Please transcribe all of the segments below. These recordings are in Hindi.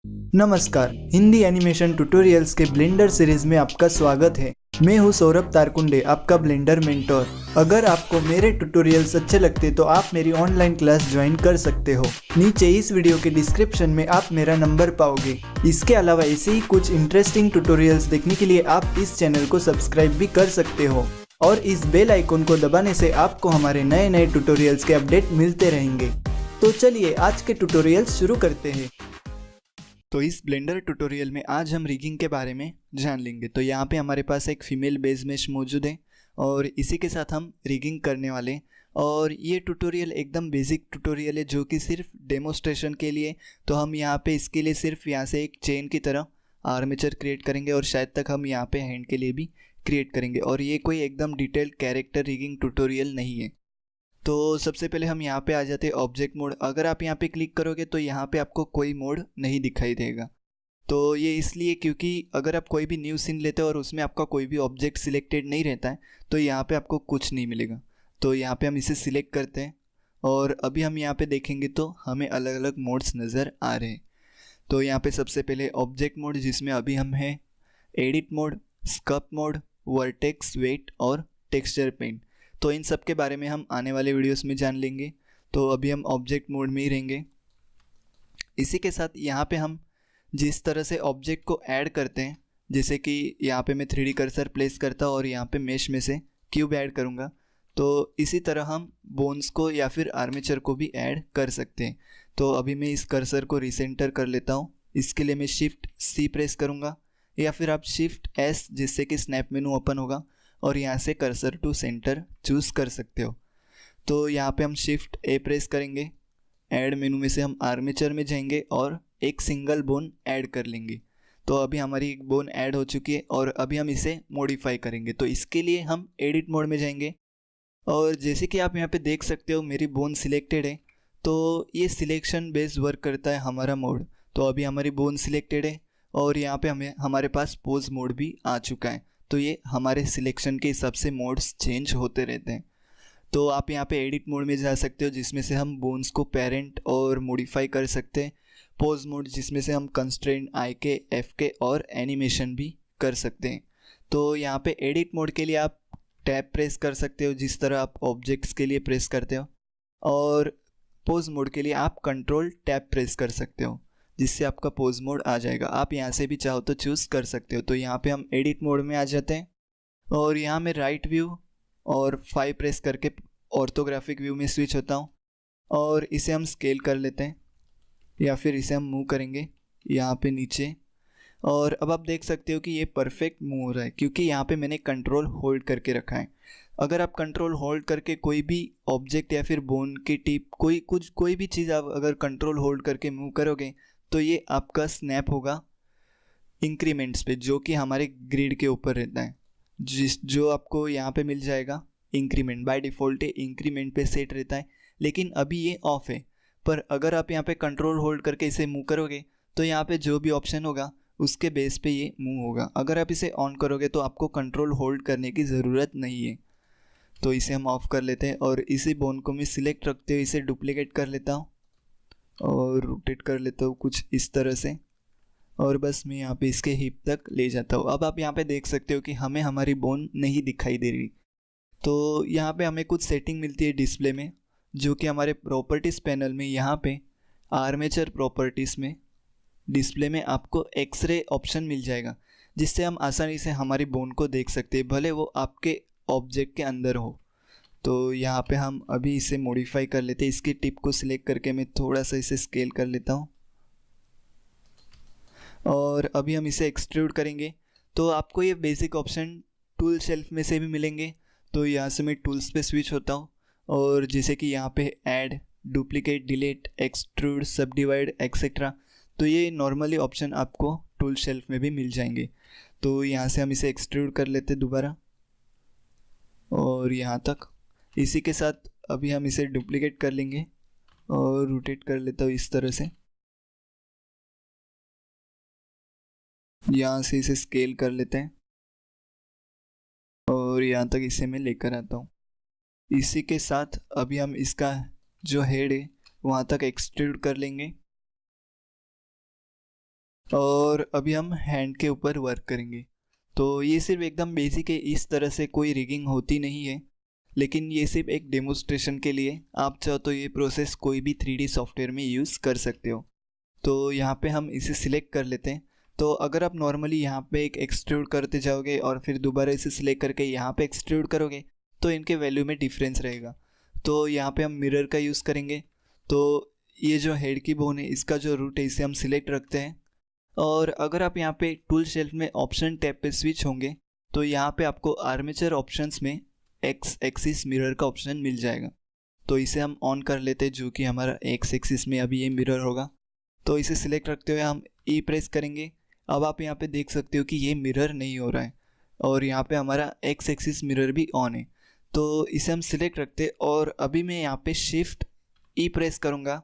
नमस्कार, हिंदी एनिमेशन ट्यूटोरियल्स के ब्लेंडर सीरीज में आपका स्वागत है। मैं हूं सौरभ तारकुंडे, आपका ब्लेंडर मेंटोर। अगर आपको मेरे ट्यूटोरियल्स अच्छे लगते तो आप मेरी ऑनलाइन क्लास ज्वाइन कर सकते हो। नीचे इस वीडियो के डिस्क्रिप्शन में आप मेरा नंबर पाओगे। इसके अलावा ऐसे ही कुछ इंटरेस्टिंग ट्यूटोरियल्स देखने के लिए आप इस चैनल को सब्सक्राइब भी कर सकते हो और इस बेल आइकन को दबाने से आपको हमारे नए नए ट्यूटोरियल्स के अपडेट मिलते रहेंगे। तो चलिए आज के ट्यूटोरियल्स शुरू करते हैं। तो इस ब्लेंडर ट्यूटोरियल में आज हम रिगिंग के बारे में जान लेंगे। तो यहाँ पे हमारे पास एक फीमेल बेस मेश मौजूद है और इसी के साथ हम रिगिंग करने वाले हैं। और ये ट्यूटोरियल एकदम बेसिक ट्यूटोरियल है जो कि सिर्फ डेमोस्ट्रेशन के लिए। तो हम यहाँ पे इसके लिए सिर्फ यहाँ से एक चेन की तरह आर्मेचर क्रिएट करेंगे और शायद तक हम यहाँ पे हैंड के लिए भी क्रिएट करेंगे। और ये कोई एकदम डिटेल्ड कैरेक्टर रिगिंग ट्यूटोरियल नहीं है। तो सबसे पहले हम यहाँ पे आ जाते हैं ऑब्जेक्ट मोड। अगर आप यहाँ पे क्लिक करोगे तो यहाँ पे आपको कोई मोड नहीं दिखाई देगा। तो ये इसलिए क्योंकि अगर आप कोई भी न्यू सीन लेते हो और उसमें आपका कोई भी ऑब्जेक्ट सिलेक्टेड नहीं रहता है तो यहाँ पे आपको कुछ नहीं मिलेगा। तो यहाँ पे हम इसे सिलेक्ट करते हैं और अभी हम यहाँ पे देखेंगे तो हमें अलग अलग मोड्स नज़र आ रहे हैं। तो यहाँ पे सबसे पहले ऑब्जेक्ट मोड, जिसमें अभी हम हैं edit mode, sculpt mode, vertex, weight और टेक्सचर पेंट। तो इन सब के बारे में हम आने वाले वीडियोस में जान लेंगे। तो अभी हम ऑब्जेक्ट मोड में ही रहेंगे। इसी के साथ यहाँ पे हम जिस तरह से ऑब्जेक्ट को ऐड करते हैं, जैसे कि यहाँ पे मैं 3D कर्सर प्लेस करता हूँ और यहाँ पे मेश में से क्यूब ऐड करूँगा, तो इसी तरह हम बोन्स को या फिर आर्मेचर को भी ऐड कर सकते हैं। तो अभी मैं इस कर्सर को रिसेंटर कर लेता हूँ। इसके लिए मैं शिफ्ट C प्रेस करूँगा या फिर आप शिफ्ट S, जिससे कि स्नैप मेनू ओपन होगा और यहाँ से कर्सर टू सेंटर चूज़ कर सकते हो। तो यहाँ पे हम शिफ्ट A प्रेस करेंगे, ऐड मेनू में से हम आर्मेचर में जाएंगे और एक सिंगल बोन ऐड कर लेंगे। तो अभी हमारी एक बोन ऐड हो चुकी है और अभी हम इसे मॉडिफाई करेंगे। तो इसके लिए हम एडिट मोड में जाएंगे और जैसे कि आप यहाँ पे देख सकते हो मेरी बोन सिलेक्टेड है। तो ये सिलेक्शन बेस्ड वर्क करता है हमारा मोड। तो अभी हमारी बोन सिलेक्टेड है और यहाँ पे हमारे पास पोज मोड भी आ चुका है। तो ये हमारे सिलेक्शन के हिसाब से मोड्स चेंज होते रहते हैं। तो आप यहाँ पे एडिट मोड में जा सकते हो, जिसमें से हम बोन्स को पेरेंट और मॉडिफाई कर सकते हैं। पोज मोड, जिसमें से हम कंस्ट्रेंट, IK, FK और एनिमेशन भी कर सकते हैं। तो यहाँ पे एडिट मोड के लिए आप टैब प्रेस कर सकते हो, जिस तरह आप ऑब्जेक्ट्स के लिए प्रेस करते हो। और पोज मोड के लिए आप कंट्रोल टैब प्रेस कर सकते हो, जिससे आपका पोज मोड आ जाएगा। आप यहाँ से भी चाहो तो चूज़ कर सकते हो। तो यहाँ पे हम एडिट मोड में आ जाते हैं और यहाँ मैं राइट व्यू और 5 प्रेस करके ऑर्थोग्राफिक व्यू में स्विच होता हूँ और इसे हम स्केल कर लेते हैं या फिर इसे हम मूव करेंगे यहाँ पे नीचे। और अब आप देख सकते हो कि ये परफेक्ट मूव हो रहा है क्योंकि यहाँ पे मैंने कंट्रोल होल्ड करके रखा है। अगर आप कंट्रोल होल्ड करके कोई भी ऑब्जेक्ट या फिर बोन की टिप, कोई भी चीज़ आप अगर कंट्रोल होल्ड करके मूव करोगे तो ये आपका स्नैप होगा इंक्रीमेंट्स पे, जो कि हमारे ग्रिड के ऊपर रहता है। जो आपको यहाँ पे मिल जाएगा इंक्रीमेंट, बाय डिफ़ॉल्ट इंक्रीमेंट पे सेट रहता है, लेकिन अभी ये ऑफ है। पर अगर आप यहाँ पे कंट्रोल होल्ड करके इसे मूव करोगे तो यहाँ पे जो भी ऑप्शन होगा उसके बेस पे ये मूव होगा। अगर आप इसे ऑन करोगे तो आपको कंट्रोल होल्ड करने की ज़रूरत नहीं है। तो इसे हम ऑफ़ कर लेते हैं और इसी बोन को मैं सिलेक्ट रखते हुए इसे डुप्लीकेट कर लेता हूँ और रोटेट कर लेता हूँ कुछ इस तरह से, और बस मैं यहाँ पे इसके हिप तक ले जाता हूँ। अब आप यहाँ पे देख सकते हो कि हमें हमारी बोन नहीं दिखाई दे रही। तो यहाँ पे हमें कुछ सेटिंग मिलती है डिस्प्ले में, जो कि हमारे प्रॉपर्टीज़ पैनल में यहाँ पे आर्मेचर प्रॉपर्टीज़ में डिस्प्ले में आपको एक्सरे ऑप्शन मिल जाएगा, जिससे हम आसानी से हमारी बोन को देख सकते हैं, भले वो आपके ऑब्जेक्ट के अंदर हो। तो यहाँ पे हम अभी इसे मॉडिफाई कर लेते हैं। इसकी टिप को सिलेक्ट करके मैं थोड़ा सा इसे स्केल कर लेता हूँ और अभी हम इसे एक्सट्रूड करेंगे। तो आपको ये बेसिक ऑप्शन टूल शेल्फ में से भी मिलेंगे। तो यहाँ से मैं टूल्स पे स्विच होता हूँ और जैसे कि यहाँ पे ऐड, डुप्लीकेट, डिलीट, एक्सट्रूड, सब डिवाइड एक्सेट्रा, तो ये नॉर्मली ऑप्शन आपको टूल शेल्फ में भी मिल जाएंगे। तो यहाँ से हम इसे एक्सट्रूड कर लेते दोबारा और यहाँ तक। इसी के साथ अभी हम इसे डुप्लीकेट कर लेंगे और रोटेट कर लेता हूँ इस तरह से। यहाँ से इसे स्केल कर लेते हैं और यहाँ तक इसे मैं लेकर आता हूँ। इसी के साथ अभी हम इसका जो हेड है वहाँ तक एक्सट्रूड कर लेंगे और अभी हम हैंड के ऊपर वर्क करेंगे। तो ये सिर्फ एकदम बेसिक है, इस तरह से कोई रिगिंग होती नहीं है, लेकिन ये सिर्फ एक डेमोस्ट्रेशन के लिए। आप चाहो तो ये प्रोसेस कोई भी 3D सॉफ्टवेयर में यूज़ कर सकते हो। तो यहाँ पे हम इसे सिलेक्ट कर लेते हैं। तो अगर आप नॉर्मली यहाँ पे एक एक्सट्रूड करते जाओगे और फिर दोबारा इसे सिलेक्ट करके यहाँ पे एक्सट्रूड करोगे तो इनके वैल्यू में डिफरेंस रहेगा। तो यहाँ पे हम मिरर का यूज़ करेंगे। तो ये जो हेड की बोन है इसका जो रूट है इसे हम सिलेक्ट रखते हैं। और अगर आप यहाँ पे टूल शेल्फ में ऑप्शन टैब पे स्विच होंगे तो यहाँ पे आपको आर्मेचर ऑप्शंस में एक्स एक्सिस मिरर का ऑप्शन मिल जाएगा। तो इसे हम ऑन कर लेते हैं, जो कि हमारा एक्स एक्सिस में अभी ये मिरर होगा। तो इसे सिलेक्ट रखते हुए हम ई प्रेस करेंगे। अब आप यहाँ पे देख सकते हो कि ये मिरर नहीं हो रहा है और यहाँ पे हमारा एक्स एक्सिस मिरर भी ऑन है। तो इसे हम सिलेक्ट रखते और अभी मैं यहाँ पे शिफ्ट ई प्रेस करूँगा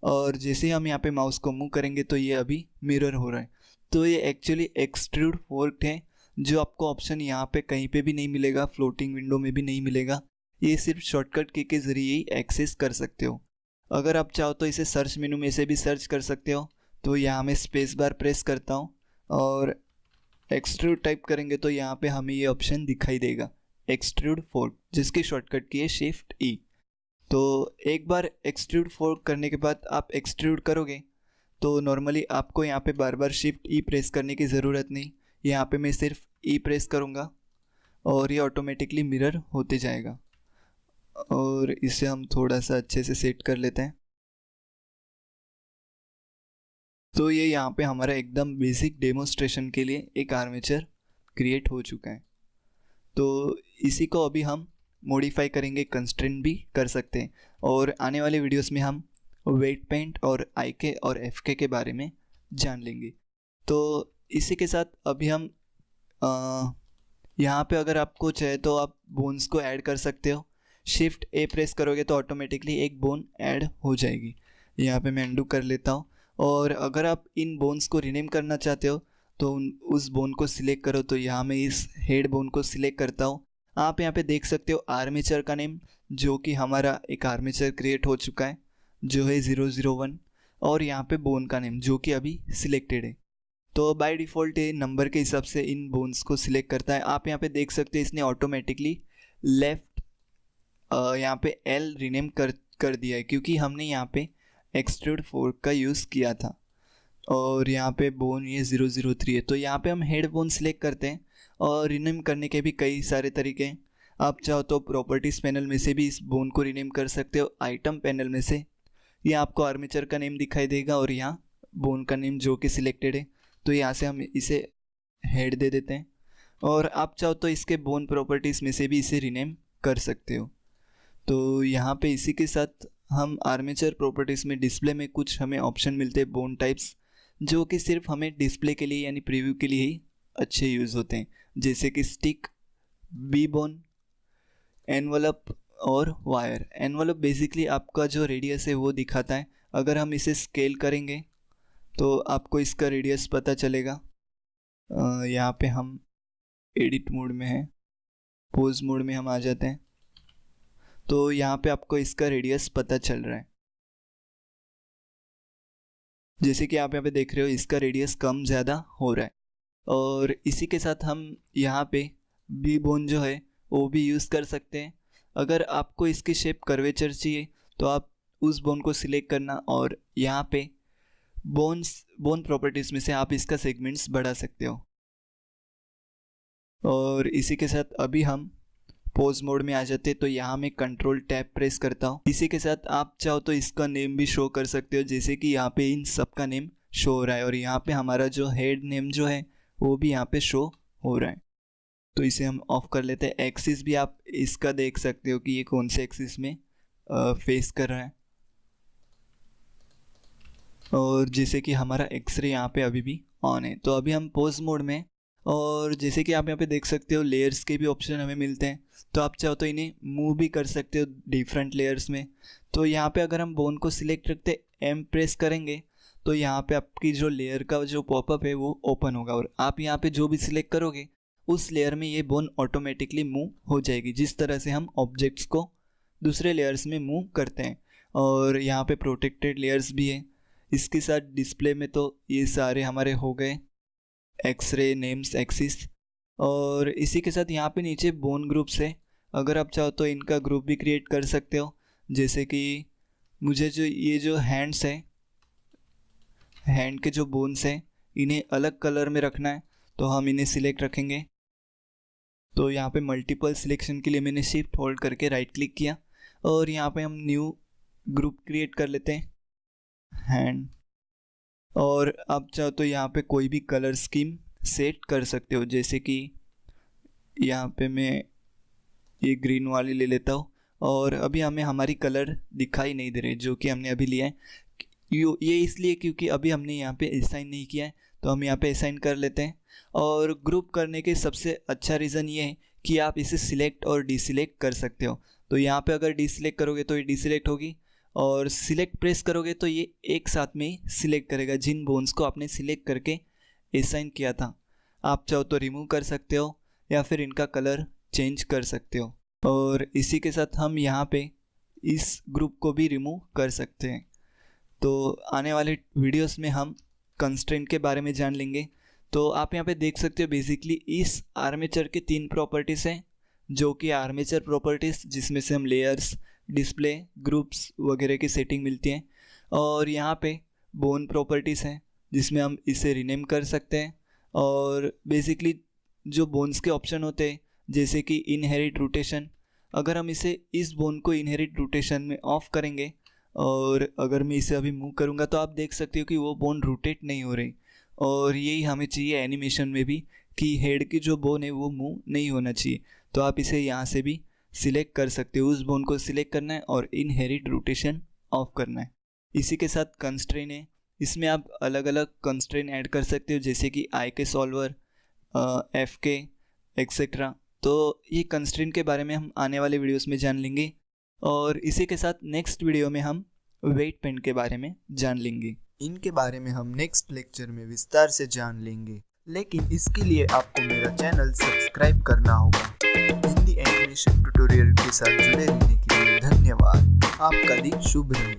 और जैसे ही हम यहाँ पे माउस को मूव करेंगे तो ये अभी मिरर हो रहा है। तो ये एक्चुअली एक्सट्रूड फोर्क है, जो आपको ऑप्शन यहाँ पे कहीं पे भी नहीं मिलेगा, फ्लोटिंग विंडो में भी नहीं मिलेगा। ये सिर्फ शॉर्टकट की के ज़रिए ही एक्सेस कर सकते हो। अगर आप चाहो तो इसे सर्च मेनू में से भी सर्च कर सकते हो। तो यहाँ मैं स्पेस बार प्रेस करता हूँ और एक्सट्रूड टाइप करेंगे तो यहाँ पे हमें ये ऑप्शन दिखाई देगा, एक्सट्रूड फोर्क, जिसकी शॉर्टकट की है शिफ्ट ई। तो एक बार एक्सट्रूड फोर्क करने के बाद आप एक्सट्रूड करोगे तो नॉर्मली आपको यहाँ पे बार बार शिफ्ट ई प्रेस करने की ज़रूरत नहीं। यहाँ पे मैं सिर्फ ई प्रेस करूँगा और ये ऑटोमेटिकली मिरर होते जाएगा। और इसे हम थोड़ा सा अच्छे से सेट कर लेते हैं। तो ये यहाँ पे हमारा एकदम बेसिक डेमोस्ट्रेशन के लिए एक आर्मेचर क्रिएट हो चुका है। तो इसी को अभी हम मॉडिफाई करेंगे, कंस्ट्रेंट भी कर सकते हैं। और आने वाले वीडियोस में हम वेट पेंट और IK और FK के बारे में जान लेंगे। तो इसी के साथ अभी हम यहाँ पे अगर आपको चाहे तो आप बोन्स को ऐड कर सकते हो। शिफ्ट ए प्रेस करोगे तो ऑटोमेटिकली एक बोन ऐड हो जाएगी। यहाँ पे मैं अंडू कर लेता हूँ। और अगर आप इन बोन्स को रिनेम करना चाहते हो तो उस बोन को सिलेक्ट करो। तो यहाँ मैं इस हेड बोन को सिलेक्ट करता हूँ। आप यहाँ पे देख सकते हो आर्मेचर का नेम, जो कि हमारा एक आर्मेचर क्रिएट हो चुका है, जो है 001। और यहाँ पे बोन का नेम जो कि अभी सिलेक्टेड है। तो बाय डिफ़ॉल्ट ये नंबर के हिसाब से इन बोन्स को सिलेक्ट करता है। आप यहाँ पे देख सकते हैं इसने ऑटोमेटिकली लेफ़्ट यहाँ पे L रिनेम कर दिया है, क्योंकि हमने यहाँ पे एक्सट्रूड फोर्क का यूज़ किया था। और यहाँ पे बोन ये 003 है। तो यहाँ पे हम हेड बोन सिलेक्ट करते हैं। और रिनेम करने के भी कई सारे तरीके हैं। आप चाहो तो प्रॉपर्टीज़ पैनल में से भी इस बोन को रिनेम कर सकते हो। आइटम पैनल में से ये आपको आर्मेचर का नेम दिखाई देगा और यहाँ बोन का नेम जो कि सिलेक्टेड है। तो यहाँ से हम इसे हेड दे देते हैं। और आप चाहो तो इसके बोन प्रॉपर्टीज़ में से भी इसे रिनेम कर सकते हो। तो यहाँ पे इसी के साथ हम आर्मेचर प्रॉपर्टीज़ में डिस्प्ले में कुछ हमें ऑप्शन मिलते हैं बोन टाइप्स, जो कि सिर्फ हमें डिस्प्ले के लिए यानी प्रीव्यू के लिए ही अच्छे यूज़ होते हैं, जैसे कि स्टिक, बी बोन, एनवलप और वायर। एनवलप बेसिकली आपका जो रेडियस है वो दिखाता है। अगर हम इसे स्केल करेंगे तो आपको इसका रेडियस पता चलेगा। यहाँ पे हम एडिट मोड में हैं, पोज मोड में हम आ जाते हैं। तो यहाँ पे आपको इसका रेडियस पता चल रहा है। जैसे कि आप यहाँ पे देख रहे हो इसका रेडियस कम ज़्यादा हो रहा है। और इसी के साथ हम यहाँ पे बी बोन जो है वो भी यूज़ कर सकते हैं। अगर आपको इसकी शेप कर्वेचर चाहिए तो आप उस बोन को सिलेक्ट करना और यहाँ पे बोन प्रॉपर्टीज़ में से आप इसका सेगमेंट्स बढ़ा सकते हो। और इसी के साथ अभी हम पोज मोड में आ जाते हैं। तो यहाँ मैं कंट्रोल टैब प्रेस करता हूँ। इसी के साथ आप चाहो तो इसका नेम भी शो कर सकते हो, जैसे कि यहाँ पे इन सब का नेम शो हो रहा है। और यहाँ पे हमारा जो हेड नेम जो है वो भी यहाँ पे शो हो रहा है। तो इसे हम ऑफ कर लेते हैं। एक्सिस भी आप इसका देख सकते हो कि ये कौन से एक्सिस में फेस कर रहा है। और जैसे कि हमारा एक्सरे यहाँ पे अभी भी ऑन है। तो अभी हम पोज मोड में, और जैसे कि आप यहाँ पे देख सकते हो लेयर्स के भी ऑप्शन हमें मिलते हैं। तो आप चाहो तो इन्हें मूव भी कर सकते हो डिफरेंट लेयर्स में। तो यहाँ पे अगर हम बोन को सिलेक्ट रखते M प्रेस करेंगे तो यहाँ पे आपकी जो लेयर का जो पॉपअप है वो ओपन होगा। और आप यहाँ पे जो भी सिलेक्ट करोगे उस लेयर में ये बोन ऑटोमेटिकली मूव हो जाएगी, जिस तरह से हम ऑब्जेक्ट्स को दूसरे लेयर्स में मूव करते हैं। और यहाँ पे प्रोटेक्टेड लेयर्स भी है। इसके साथ डिस्प्ले में तो ये सारे हमारे हो गए एक्सरे, नेम्स, एक्सिस। और इसी के साथ यहाँ पे नीचे बोन ग्रुप्स है। अगर आप चाहो तो इनका ग्रुप भी क्रिएट कर सकते हो। जैसे कि मुझे ये जो हैंड्स है, हैंड के जो बोन्स हैं इन्हें अलग कलर में रखना है, तो हम इन्हें सिलेक्ट रखेंगे। तो यहाँ पे मल्टीपल सिलेक्शन के लिए मैंने शिफ्ट होल्ड करके राइट क्लिक किया और यहाँ पे हम न्यू ग्रुप क्रिएट कर लेते हैं, हैंड। और आप चाहो तो यहाँ पे कोई भी कलर स्कीम सेट कर सकते हो। जैसे कि यहाँ पे मैं ये ग्रीन वाली ले लेता हूँ और अभी हमें हमारी कलर दिखाई नहीं दे रही जो कि हमने अभी लिया है। ये इसलिए क्योंकि अभी हमने यहाँ पे असाइन नहीं किया है, तो हम यहाँ पे असाइन कर लेते हैं। और ग्रुप करने के सबसे अच्छा रीज़न ये है कि आप इसे सिलेक्ट और डिसिलेक्ट कर सकते हो। तो यहाँ पे अगर डिसिलेक्ट करोगे तो ये डिसिलेक्ट होगी और सिलेक्ट प्रेस करोगे तो ये एक साथ में ही सिलेक्ट करेगा जिन बोन्स को आपने सिलेक्ट करके असाइन किया था। आप चाहो तो रिमूव कर सकते हो या फिर इनका कलर चेंज कर सकते हो। और इसी के साथ हम यहाँ पे इस ग्रुप को भी रिमूव कर सकते हैं। तो आने वाले वीडियोस में हम कंस्ट्रेंट के बारे में जान लेंगे। तो आप यहाँ पे देख सकते हो बेसिकली इस आर्मेचर के 3 प्रॉपर्टीज़ हैं, जो कि आर्मेचर प्रॉपर्टीज़ जिसमें से हम लेयर्स, डिस्प्ले, ग्रुप्स वगैरह की सेटिंग मिलती हैं। और यहाँ पे बोन प्रॉपर्टीज़ हैं जिसमें हम इसे रीनेम कर सकते हैं। और बेसिकली जो बोन्स के ऑप्शन होते हैं जैसे कि इनहेरिट रोटेशन, अगर हम इस बोन को इनहेरिट रोटेशन में ऑफ करेंगे और अगर मैं इसे अभी मूव करूँगा तो आप देख सकते हो कि वो बोन रोटेट नहीं हो रही। और यही हमें चाहिए एनिमेशन में भी कि हेड की जो बोन है वो मूव नहीं होना चाहिए। तो आप इसे यहाँ से भी सिलेक्ट कर सकते हो, उस बोन को सिलेक्ट करना है और इनहेरिट रोटेशन ऑफ करना है। इसी के साथ कंस्ट्रेन है, इसमें आप अलग अलग कंस्ट्रेन ऐड कर सकते हो जैसे कि आई के सॉल्वर, एफ के एक्सेट्रा। तो ये कंस्ट्रेन के बारे में हम आने वाले वीडियोस में जान लेंगे। और इसी के साथ नेक्स्ट वीडियो में हम वेट पेन के बारे में जान लेंगे। इनके बारे में हम नेक्स्ट लेक्चर में विस्तार से जान लेंगे, लेकिन इसके लिए आपको मेरा चैनल सब्सक्राइब करना होगा। हिंदी एनिमेशन ट्यूटोरियल के साथ जुड़े रहने के लिए धन्यवाद। आपका दिन शुभ रहे।